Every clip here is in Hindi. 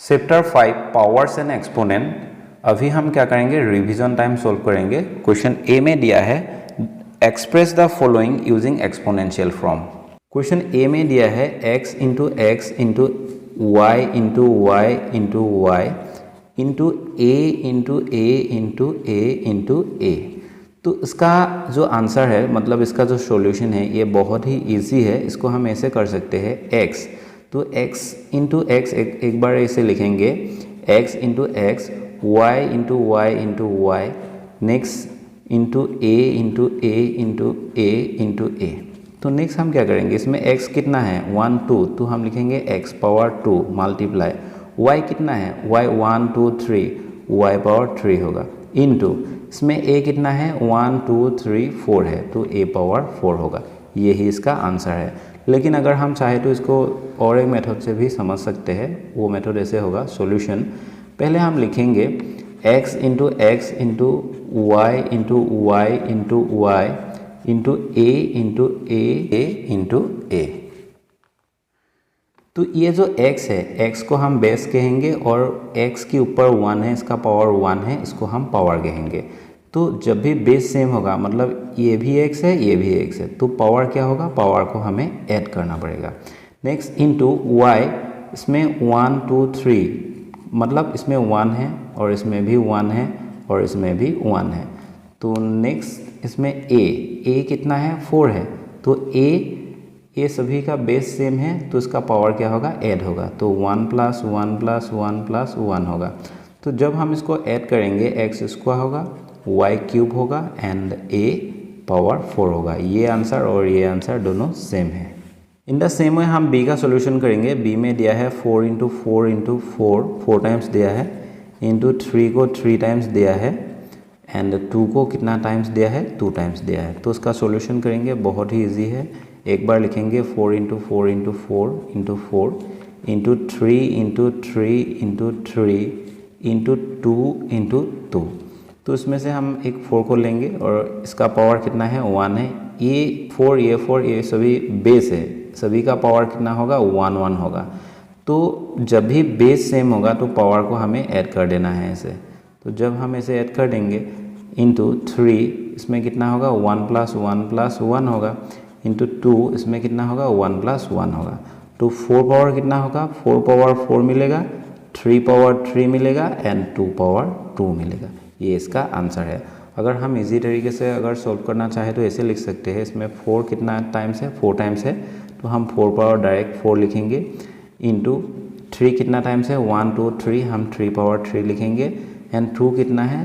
Chapter 5 powers and exponent. अभी हम क्या करेंगे, रिवीजन टाइम सोल्व करेंगे। क्वेश्चन ए में दिया है express the following using exponential form. Question A में दिया है x into x into y into y into y into a into a into a into a. तो इसका जो आंसर है, मतलब इसका जो सॉल्यूशन है, ये बहुत ही इजी है। इसको हम ऐसे कर सकते हैं x, तो x इंटू एक्स एक बार ऐसे लिखेंगे, x into x, y into y into y, next into a into a into a into a. तो नेक्स्ट हम क्या करेंगे, इसमें x कितना है 1 2, तो हम लिखेंगे x पावर 2 मल्टीप्लाई, y कितना है y 1 2 3, y पावर 3 होगा, इंटू इसमें a कितना है 1 2 3 4 है, तो a पावर 4 होगा। यही इसका आंसर है। लेकिन अगर हम चाहे तो इसको और एक मेथड से भी समझ सकते हैं। वो मेथड ऐसे होगा, सॉल्यूशन पहले हम लिखेंगे x into x into y into y into y into a into a into a. तो ये जो x है, x को हम बेस कहेंगे और x के ऊपर 1 है, इसका पावर 1 है, इसको हम पावर कहेंगे। तो जब भी बेस सेम होगा, मतलब ये भी x है ये भी x है, तो पावर क्या होगा, पावर को हमें ऐड करना पड़ेगा। नेक्स्ट इंटू y, इसमें 1 2 3, मतलब इसमें 1 है और इसमें भी 1 है और इसमें भी 1 है। तो नेक्स्ट इसमें a कितना है 4 है, तो a सभी का बेस सेम है, तो इसका पावर क्या होगा, ऐड होगा, तो 1 प्लस 1 प्लस 1 प्लस 1 होगा। तो जब हम इसको ऐड करेंगे x स्क्वायर होगा, y क्यूब होगा एंड a पावर 4 होगा। ये आंसर और ये आंसर दोनों सेम है। इन द सेम वे हम b का सॉल्यूशन करेंगे। b में दिया है 4 इंटू 4 इंटू 4 टाइम्स दिया है, इंटू 3 को 3 टाइम्स दिया है एंड 2 को कितना टाइम्स दिया है, 2 टाइम्स दिया है। तो उसका सॉल्यूशन करेंगे, बहुत ही इजी है। एक बार लिखेंगे 4 into 4 into 4 into 4 into 3 into 3 into 3 into 2 into 2। तो इसमें से हम एक 4 को लेंगे और इसका पावर कितना है 1 है। ये 4 ये सभी बेस है, सभी का पावर कितना होगा 1 1 होगा। तो जब भी बेस सेम होगा तो पावर को हमें ऐड कर देना है ऐसे। तो जब हम ऐसे ऐड कर देंगे इंटू 3, इसमें कितना होगा 1 प्लस 1 प्लस 1 होगा, इंटू 2 इसमें कितना होगा 1 प्लस 1 होगा। तो 4 पावर कितना होगा, 4 पावर 4 मिलेगा, 3 पावर 3 मिलेगा एंड 2 पावर 2 मिलेगा। ये इसका आंसर है। अगर हम इजी तरीके से अगर सॉल्व करना चाहे तो ऐसे लिख सकते हैं, इसमें 4 कितना टाइम्स है 4 टाइम्स है, तो हम 4 पावर डायरेक्ट 4 लिखेंगे, इंटू 3 कितना टाइम्स है 1 2 3, हम 3 पावर 3 लिखेंगे एंड 2 कितना है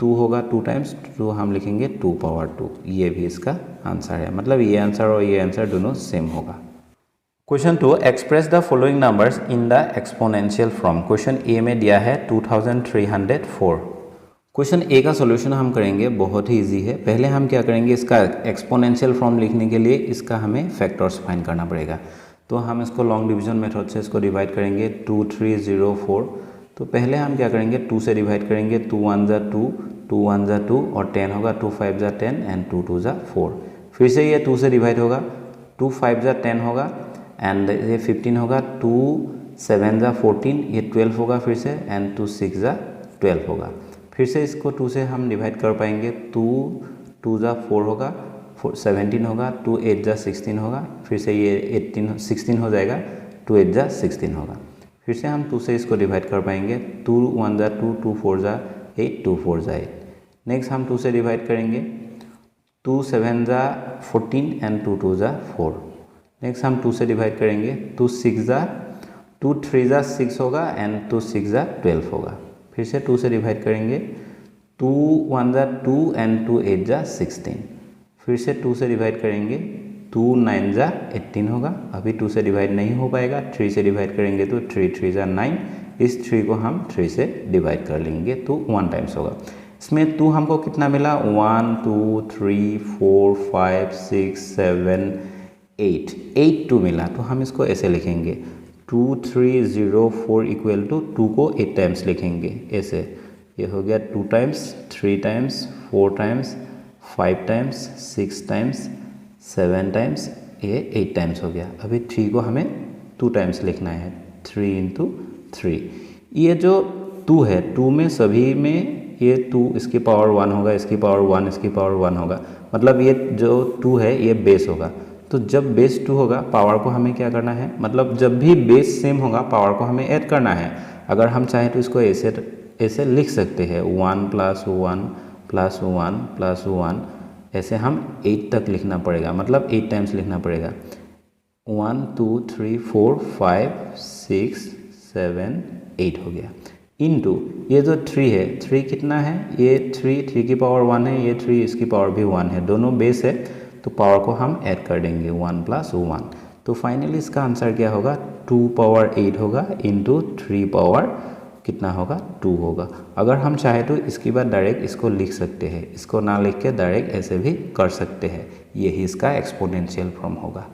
2 होगा 2 टाइम्स, तो हम लिखेंगे 2 पावर 2। ये भी इसका आंसर है, मतलब ये आंसर और ये आंसर दोनों सेम होगा। Question 2, express the following numbers in the exponential form. Question A में दिया है 2304। क्वेश्चन ए का सॉल्यूशन हम करेंगे, बहुत ही इजी है। पहले हम क्या करेंगे, इसका एक्सपोनेंशियल फॉर्म लिखने के लिए इसका हमें फैक्टर्स फाइंड करना पड़ेगा। तो हम इसको लॉन्ग डिवीजन मेथड से इसको डिवाइड करेंगे 2304। तो पहले हम क्या करेंगे 2 से डिवाइड करेंगे, 2 1 जा 2, 2 1 जा 2 और 10 होगा, 2 5 जा 10 एंड 2 2 जा 4। फिर से ये 2 से डिवाइड होगा, 2 5 जा 10 होगा एंड ये 15 होगा, 2 7 जा 14, ये 12 होगा फिर से एंड 2 6 जा 12 होगा। फिर से इसको 2 से हम डिवाइड कर पाएंगे, 2 2 जा 4 होगा, 17 होगा, 2 8 जा 16 होगा, फिर से ये 16 हो जाएगा, 2 8 जा 16 होगा। फिर से हम 2 से इसको डिवाइड कर पाएंगे, 2 1 जा 2, 2 4 जा 8, 2 4 जा 8। नेक्स्ट हम 2 से डिवाइड करेंगे, 2 7 जा 14 एंड 2 2 जा 4। नेक्स्ट हम 2 से डिवाइड करेंगे, 2 6 जा 2 3 जा 6 होगा एंड 2 6 जा 12 होगा। फिर से 2 से डिवाइड करेंगे, 2 1 जा 2 एंड 2 8 जा 16। फिर से 2 से डिवाइड करेंगे, 2 9 जा 18 होगा। अभी 2 से डिवाइड नहीं हो पाएगा, 3 से डिवाइड करेंगे तो 3 3 जा 9, इस 3 को हम 3 से डिवाइड कर लेंगे तो 1 टाइम्स होगा। इसमें 2 हमको कितना मिला 1 2 3 4 5 6 7 8 2 मिला। तो हम इसको ऐसे लिखेंगे 2304 इक्वल टू 2 को 8 टाइम्स लिखेंगे ऐसे। ये हो गया 2 times, 3 times, 4 times, 5 times, 6 times, 7 times, ये 8 टाइम्स हो गया। अभी 3 को हमें 2 टाइम्स लिखना है, 3 इंटू 3। ये जो 2 है, 2 में सभी में ये 2 इसकी पावर 1 होगा, इसकी पावर 1, इसकी पावर 1 होगा, मतलब ये जो 2 है ये बेस होगा। तो जब बेस 2 होगा पावर को हमें क्या करना है, मतलब जब भी बेस सेम होगा पावर को हमें ऐड करना है। अगर हम चाहें तो इसको ऐसे लिख सकते हैं 1 + 1 + 1 + 1, ऐसे हम 8 तक लिखना पड़ेगा, मतलब 8 टाइम्स लिखना पड़ेगा। 1 2 3 4 5 6 7 8 हो गया। इनटू ये जो 3 है, 3 कितना है, ये 3 की पावर 1 है, ये 3 इसकी पावर भी 1 है, दोनों बेस है, तो पावर को हम ऐड कर देंगे 1 + 1। तो फाइनली इसका आंसर क्या होगा, 2 पावर 8 होगा इंटू 3 पावर कितना होगा, 2 होगा। अगर हम चाहे तो इसकी बात डायरेक्ट इसको लिख सकते हैं, इसको ना लिख के डायरेक्ट ऐसे भी कर सकते हैं, यही इसका एक्सपोनेंशियल फॉर्म होगा।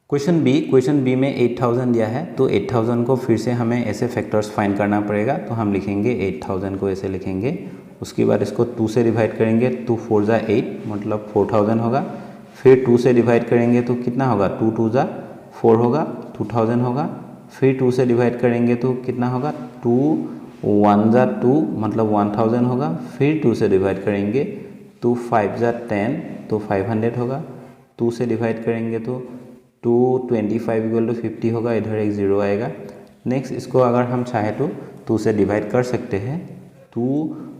क्वेश्चन बी में 8000 दिया है, तो 8000 को फिर से हमें ऐसे फैक्टर्स फाइंड करना पड़ेगा। तो हम लिखेंगे 8000 को ऐसे लिखेंगे, उसके बाद इसको 2 से डिवाइड करेंगे, 2 4 = 8 मतलब 4000 होगा। फिर 2 से डिवाइड करेंगे तो कितना होगा, 2 2 = 4 होगा, 2000 होगा। फिर 2 से डिवाइड करेंगे तो कितना होगा, 2 1 = 2 मतलब 1000 होगा। फिर 2 से डिवाइड करेंगे तो 5 = 10 तो 500 होगा। 2 से डिवाइड करेंगे तो 2 25 = 50 होगा, इधर एक 0 आएगा। नेक्स्ट इसको अगर हम चाहे तो 2 से डिवाइड कर सकते हैं, 2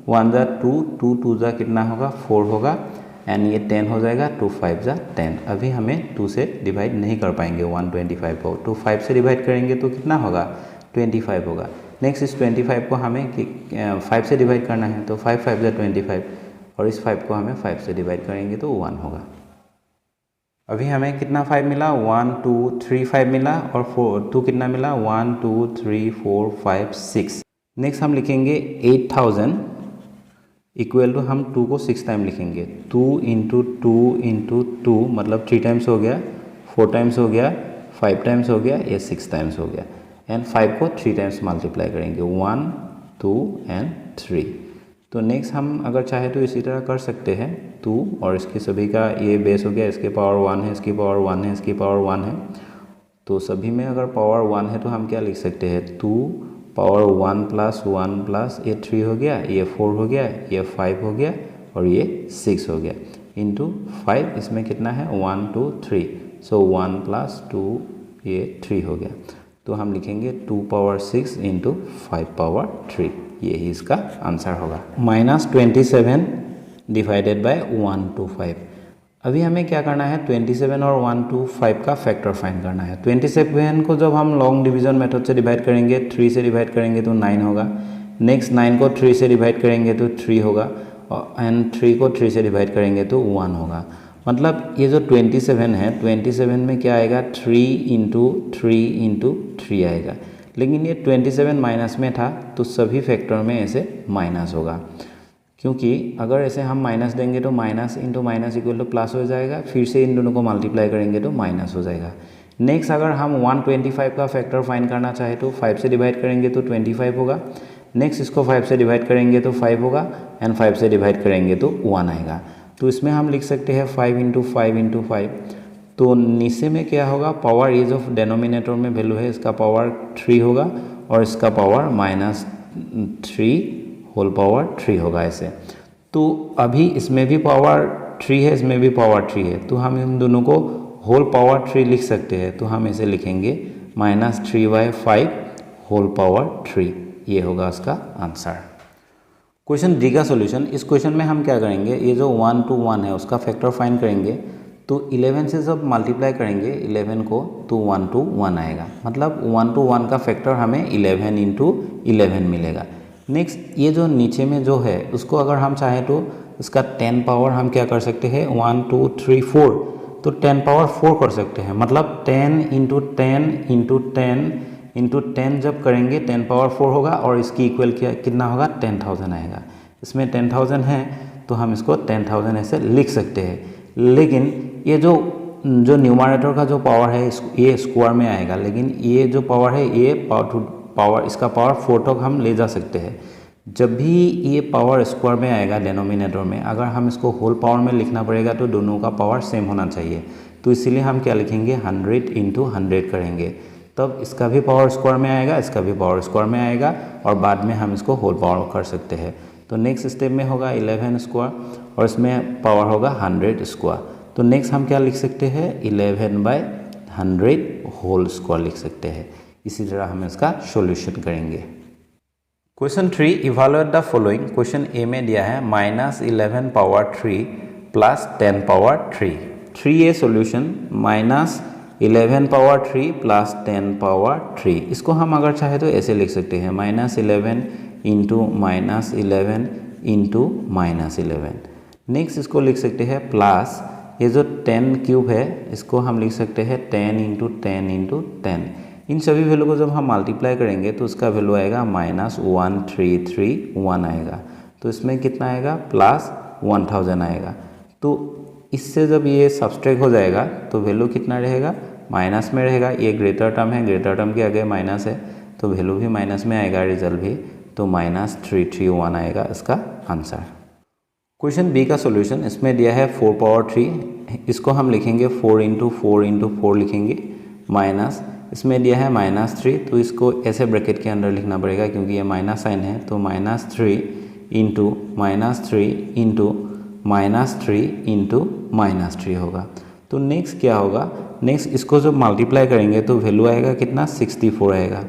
1 = 2, 2 2 = कितना होगा, 4 होगा, एंड ये 10 हो जाएगा, 2 5 = 10। अभी हमें 2 से डिवाइड नहीं कर पाएंगे 125 को, तो 5 से डिवाइड करेंगे तो कितना होगा, 25 होगा। नेक्स्ट इस 25 को हमें 5 से डिवाइड करना है, तो 5 5 = 25, और इस 5 को हमें 5 से डिवाइड करेंगे तो 1 होगा। अभी हमें कितना 5 मिला, 1 2 3 5 मिला, और 2 कितना मिला, 1 2 3 4 5 6। नेक्स्ट हम लिखेंगे 8000 इक्वल टू, हम 2 को 6 टाइम लिखेंगे, 2 × 2 × 2 मतलब 3 टाइम्स हो गया, 4 टाइम्स हो गया, 5 टाइम्स हो गया, ये 6 टाइम्स हो गया, एंड 5 को 3 टाइम्स मल्टीप्लाई करेंगे, 1 2 एंड 3। तो नेक्स्ट हम अगर चाहे तो इसी तरह कर सकते हैं, 2 और इसके सभी का ये बेस हो गया, इसके पावर 1 है, इसकी पावर 1 है, इसकी पावर 1 है, तो सभी में अगर पावर 1 है तो हम क्या लिख सकते हैं, 2 पावर 1 + 1 + ये 3 हो गया, ये 4 हो गया, ये 5 हो गया, और ये 6 हो गया, इंटू 5, इसमें कितना है 1 2 3, सो 1 + 2 ये 3 हो गया। तो हम लिखेंगे 2 पावर 6 × 5 पावर 3, यही इसका आंसर होगा। -27 डिवाइडेड बाय 1 2 5। अभी हमें क्या करना है, 27 और 1 2 5 का फैक्टर फाइंड करना है। 27 को जब हम लॉन्ग डिवीजन मेथड से डिवाइड करेंगे, 3 से डिवाइड करेंगे तो 9 होगा। नेक्स्ट 9 को 3 से डिवाइड करेंगे तो 3 होगा, एंड 3 को 3 से डिवाइड करेंगे तो 1 होगा। मतलब ये जो 27 है, 27 में क्या आएगा, 3 × 3 × 3 आएगा, लेकिन ये 27 माइनस में था तो सभी फैक्टर में ऐसे माइनस होगा, क्योंकि अगर ऐसे हम माइनस देंगे तो minus into minus equal two plus हो जाएगा, फिर से इन दोनों को मल्टीप्लाई करेंगे तो माइनस हो जाएगा। नेक्स्ट अगर हम 125 का फैक्टर फाइंड करना चाहे तो 5 से डिवाइड करेंगे तो 25 होगा। नेक्स्ट इसको 5 से डिवाइड करेंगे तो 5 होगा, एंड 5 से डिवाइड करेंगे तो 1 आएगा। तो इसमें हम लिख सकते हैं 5 × 5 × 5। तो नीचे में क्या होगा, पावर ये जो डेनोमिनेटर में वैल्यू है इसका पावर 3 होगा, और इसका पावर -3 होल पावर 3 होगा ऐसे। तो अभी इसमें भी पावर 3 है, इसमें भी पावर 3 है, तो हम इन दोनों को होल पावर 3 लिख सकते हैं। तो हम इसे लिखेंगे -3/5 होल पावर 3, ये होगा उसका आंसर। क्वेश्चन डी का सॉल्यूशन। इस क्वेश्चन में हम क्या करेंगे, ये जो 1 to 1 है उसका फैक्टर फाइंड करेंगे। तो 11 से जब मल्टीप्लाई करेंगे 11 को तो 1 to 1 आएगा, मतलब 1 to 1 का फैक्टर हमें 11 × 11 मिलेगा। नेक्स्ट ये जो नीचे में जो है उसको अगर हम चाहें तो इसका 10 पावर हम क्या कर सकते हैं, 1 2 3 4, तो 10 पावर 4 कर सकते हैं, मतलब 10 × 10 × 10 × 10 जब करेंगे 10 पावर 4 होगा, और इसकी इक्वल कितना होगा, 10,000 आएगा। इसमें 10,000 है तो हम इसको 10,000 ऐसे लिख सकते हैं, लेकिन ये जो न्यूमरेटर का जो पावर है ये स्क्वायर में आएगा, लेकिन ये जो पावर है ये पावर इसका पावर 4 तक हम ले जा सकते हैं। जब भी ये पावर स्क्वायर में आएगा डेनोमिनेटर में, अगर हम इसको होल पावर में लिखना पड़ेगा तो दोनों का पावर सेम होना चाहिए। तो इसीलिए हम क्या लिखेंगे, 100 × 100 करेंगे। तब इसका भी पावर स्क्वायर में आएगा, इसका भी पावर स्क्वायर में आएगा और बाद में हम इसको होल पावर कर सकते हैं। तो नेक्स्ट स्टेप में होगा 11 स्क्वायर और इसमें पावर होगा 100 स्क्वायर। तो नेक्स्ट हम क्या लिख सकते हैं, 11/100 होल स्क्वायर लिख सकते हैं। इसी तरह हम इसका सॉल्यूशन करेंगे। Question 3, evaluate the following. Question A में दिया है -11 power 3 plus 10 power 3। 3A solution -11 power 3 plus 10 power 3। इसको हम अगर चाहे तो ऐसे लिख सकते हैं, -11 इंटू -11 इंटू -11। नेक्स्ट इसको लिख सकते हैं प्लस ये जो 10 क्यूब है इसको हम लिख सकते हैं 10 इंटू 10 इंटू 10। इन सभी वैल्यू को जब हम मल्टीप्लाई करेंगे तो उसका वैल्यू आएगा -1331 आएगा। तो इसमें कितना आएगा, प्लस 1000 आएगा। तो इससे जब ये सब्सट्रैक्ट हो जाएगा तो वैल्यू कितना रहेगा, माइनस में रहेगा। ये ग्रेटर टर्म है, ग्रेटर टर्म के आगे माइनस है तो वैल्यू भी माइनस में आएगा, रिजल्ट भी। तो -331 आएगा इसका आंसर। क्वेश्चन बी का सॉल्यूशन, इसमें दिया है 4 पावर 3। इसको हम लिखेंगे 4 इंटू 4 इंटू 4 लिखेंगे, माइनस इसमें दिया है -3 तो इसको ऐसे ब्रैकेट के अंदर लिखना पड़ेगा क्योंकि ये माइनस साइन है। तो -3 इंटू -3 इंटू -3 इंटू -3 होगा। तो नेक्स्ट क्या होगा, नेक्स्ट इसको जब मल्टीप्लाई करेंगे तो वैल्यू आएगा कितना, 64 आएगा।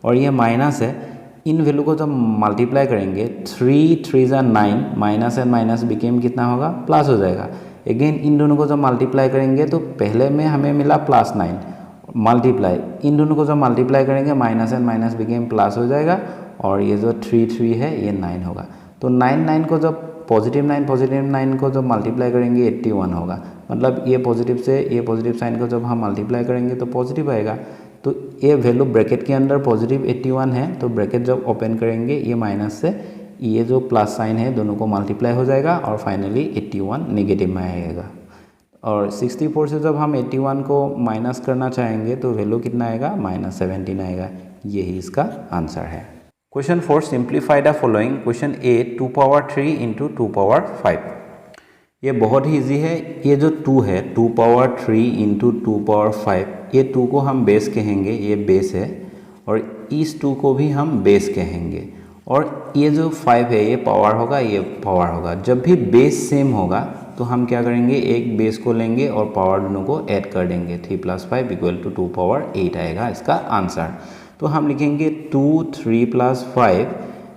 और ये माइनस है, इन वैल्यू को जब मल्टीप्लाई करेंगे 3 3 ज़ा 9, माइनस एंड माइनस बिकेम कितना होगा, प्लस हो जाएगा। अगेन इन दोनों को जब मल्टीप्लाई करेंगे तो पहले में हमें मिला +9 मल्टीप्लाई, इन दोनों को जब मल्टीप्लाई करेंगे minus and minus became plus हो जाएगा और ये जो 3 3 है ये 9 होगा। तो 9 9 को जब पॉजिटिव 9 को जब मल्टीप्लाई करेंगे 81 होगा। मतलब ये पॉजिटिव से ये पॉजिटिव साइन को जब हम मल्टीप्लाई करेंगे तो पॉजिटिव आएगा। तो ये वैल्यू ब्रैकेट के अंदर पॉजिटिव 81 है तो ब्रैकेट जब ओपन करेंगे ये माइनस से ये जो प्लस साइन है दोनों को मल्टीप्लाई हो जाएगा और फाइनली 81 नेगेटिव में आएगा। और 64 से जब हम 81 को माइनस करना चाहेंगे तो वैल्यू कितना आएगा, -17 आएगा। यही इसका आंसर है। Question 4, simplify the following. Question A, 2 power 3 into 2 power 5। ये बहुत ही ईजी है। ये जो 2 है, 2 पावर 3 इंटू 2 पावर 5, ये 2 को हम बेस कहेंगे, ये बेस है। और इस 2 को भी हम बेस कहेंगे। और ये जो 5 है ये पावर होगा, ये पावर होगा। जब भी बेस सेम होगा तो हम क्या करेंगे, एक बेस को लेंगे और पावर दोनों को ऐड कर देंगे। 3 + 5 = 2 पावर 8 आएगा इसका आंसर। तो हम लिखेंगे 2 3 + 5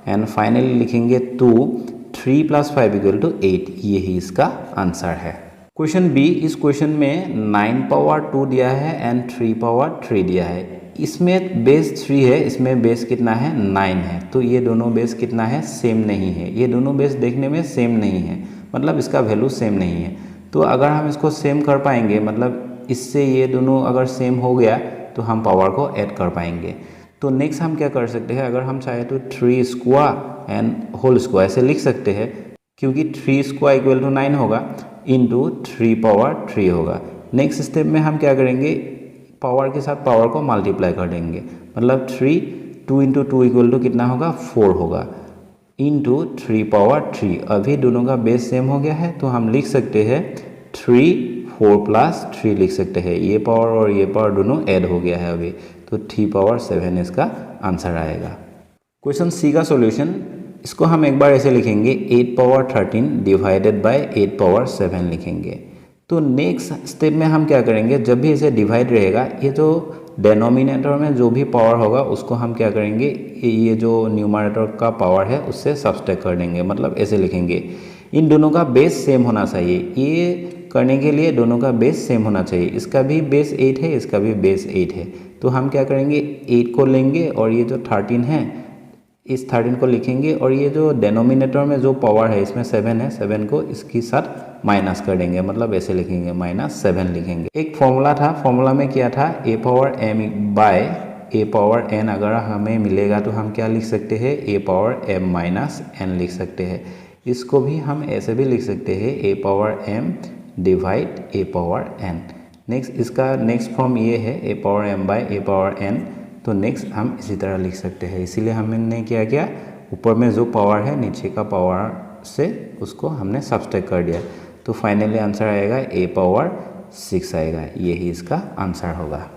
एंड फाइनली लिखेंगे 2 3 + 5 = 8। यही इसका आंसर है। क्वेश्चन बी, इस क्वेश्चन में 9 पावर 2 दिया है एंड 3 पावर 3 दिया है। इसमें बेस 3 है, इसमें बेस कितना है, 9 है। तो ये दोनों बेस कितना है, सेम नहीं है। ये दोनों बेस देखने में सेम नहीं है, मतलब इसका वैल्यू सेम नहीं है। तो अगर हम इसको सेम कर पाएंगे, मतलब इससे ये दोनों अगर सेम हो गया तो हम पावर को ऐड कर पाएंगे। तो नेक्स्ट हम क्या कर सकते हैं, अगर हम चाहे तो 3 स्क्वायर एंड होल स्क्वायर ऐसे लिख सकते हैं क्योंकि 3 स्क्वायर = 9 होगा इंटू 3 पावर 3 होगा। नेक्स्ट स्टेप में हम क्या करेंगे, पावर के साथ पावर को मल्टीप्लाई कर देंगे। मतलब 2 इंटू 2 कितना होगा, 4 होगा इंटू 3 पावर 3। अभी दोनों का बेस सेम हो गया है तो हम लिख सकते हैं 3 4 + 3 लिख सकते हैं। ये पावर और ये पावर दोनों ऐड हो गया है अभी, तो 3 पावर 7 इसका आंसर आएगा। क्वेश्चन सी का सॉल्यूशन, इसको हम एक बार ऐसे लिखेंगे 8 पावर 13 डिवाइडेड बाय 8 पावर 7 लिखेंगे। तो नेक्स्ट स्टेप में हम क्या करेंगे, जब भी इसे डिवाइड रहेगा ये जो डेनोमिनेटर में जो भी पावर होगा उसको हम क्या करेंगे, ये जो न्यूमरेटर का पावर है उससे सब्सट्रैक्ट कर देंगे। मतलब ऐसे लिखेंगे, इन दोनों का बेस सेम होना चाहिए। ये करने के लिए दोनों का बेस सेम होना चाहिए। इसका भी बेस 8 है, इसका भी बेस 8 है। तो हम क्या करेंगे, 8 को लेंगे और ये जो 13 है इस 13 को लिखेंगे और ये जो डेनोमिनेटर में जो पावर है इसमें 7 है, 7 को इसके साथ माइनस कर देंगे। मतलब ऐसे लिखेंगे -7 लिखेंगे। एक फॉर्मूला था, फॉर्मूला में क्या था, a power m by a power n अगर हमें मिलेगा तो हम क्या लिख सकते हैं, a पावर m - n लिख सकते हैं। इसको भी हम ऐसे भी लिख सकते हैं a power m divide a power n। Next इसका नेक्स्ट फॉर्म ये है a power m by a power n। तो नेक्स्ट हम इसी तरह लिख सकते हैं। इसीलिए हमने क्या किया, ऊपर में जो पावर है नीचे का पावर से उसको हमने सब्सट्रैक्ट कर दिया। तो फाइनली आंसर आएगा a पावर 6 आएगा। यही इसका आंसर होगा।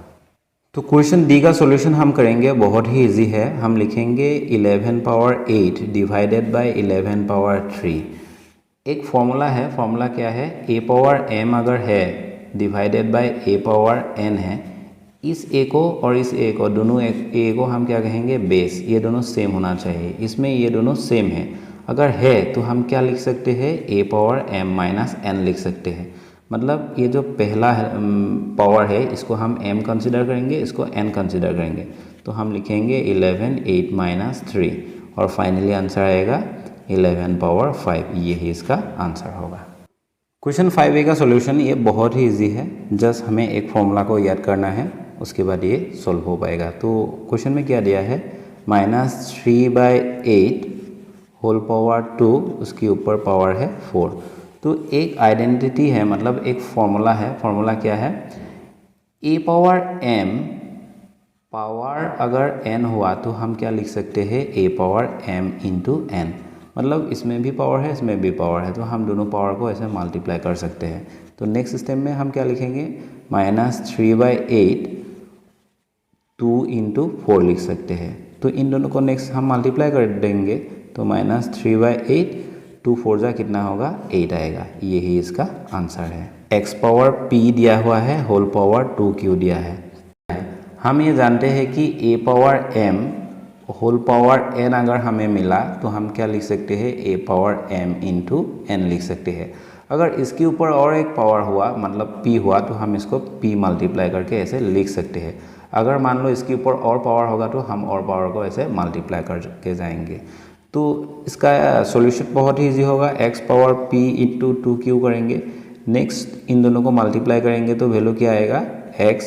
तो क्वेश्चन डी का सॉल्यूशन हम करेंगे, बहुत ही इजी है। हम लिखेंगे 11 पावर 8 डिवाइडेड बाय 11 पावर 3। एक फॉर्मूला है, फॉर्मूला क्या है, ए पावर एम अगर है divided by A power N है, इस ए को और इस ए को, दोनों ए को हम क्या कहेंगे, बेस। ये दोनों सेम होना चाहिए, इसमें ये दोनों सेम है। अगर है तो हम क्या लिख सकते हैं, ए पावर एम माइनस एन लिख सकते हैं। मतलब ये जो पहला पावर है इसको हम m कंसिडर करेंगे, इसको n कंसिडर करेंगे। तो हम लिखेंगे 11 8 माइनस 3 और फाइनली आंसर आएगा 11 पावर 5। ये ही इसका आंसर होगा। क्वेश्चन 5A का सॉल्यूशन ये बहुत ही इजी है, जस्ट हमें एक फॉर्मूला को याद करना है, उसके बाद ये सॉल्व हो पाएगा। तो क्वेश्चन में क्या दिया है, -3/8 होल पावर 2, उसके ऊपर पावर है 4। तो एक आइडेंटिटी है, मतलब एक फॉर्मूला है। फॉर्मूला क्या है, ए पावर एम पावर अगर n हुआ तो हम क्या लिख सकते हैं, ए पावर m इंटू एन। मतलब इसमें भी पावर है, इसमें भी पावर है, तो हम दोनों पावर को ऐसे मल्टीप्लाई कर सकते हैं। तो नेक्स्ट स्टेप में हम क्या लिखेंगे, -3/8 2 इंटू 4 लिख सकते हैं। तो इन दोनों को नेक्स्ट हम मल्टीप्लाई कर देंगे, तो -3/8 2 4 जा कितना होगा, 8 आएगा। यही इसका आंसर है। x पावर p दिया हुआ है, होल पावर 2q दिया है। हम ये जानते हैं कि a power m whole power n अगर हमें मिला तो हम क्या लिख सकते हैं, a power m into n लिख सकते हैं। अगर इसके ऊपर और एक पावर हुआ, मतलब p हुआ, तो हम इसको p मल्टीप्लाई करके ऐसे लिख सकते हैं। अगर मान लो इसके ऊपर और पावर होगा तो हम और पावर को ऐसे मल्टीप्लाई करके जाएंगे। तो इसका सॉल्यूशन बहुत ही इजी होगा, x power p into 2q करेंगे, नेक्स्ट इन दोनों को मल्टीप्लाई करेंगे तो वैल्यू क्या आएगा, x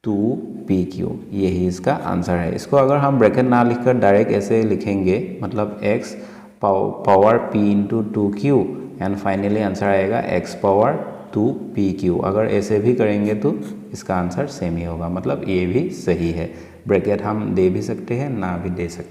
2pq। यही इसका आंसर है। इसको अगर हम ब्रैकेट ना लिखकर डायरेक्ट ऐसे लिखेंगे, मतलब x power p into 2q and finally answer आएगा x पावर 2pq। अगर ऐसे भी करेंगे तो इसका आंसर सेम ही होगा, मतलब ये भी सही है। ब्रैकेट हम दे भी सकते हैं, ना भी दे सकते हैं।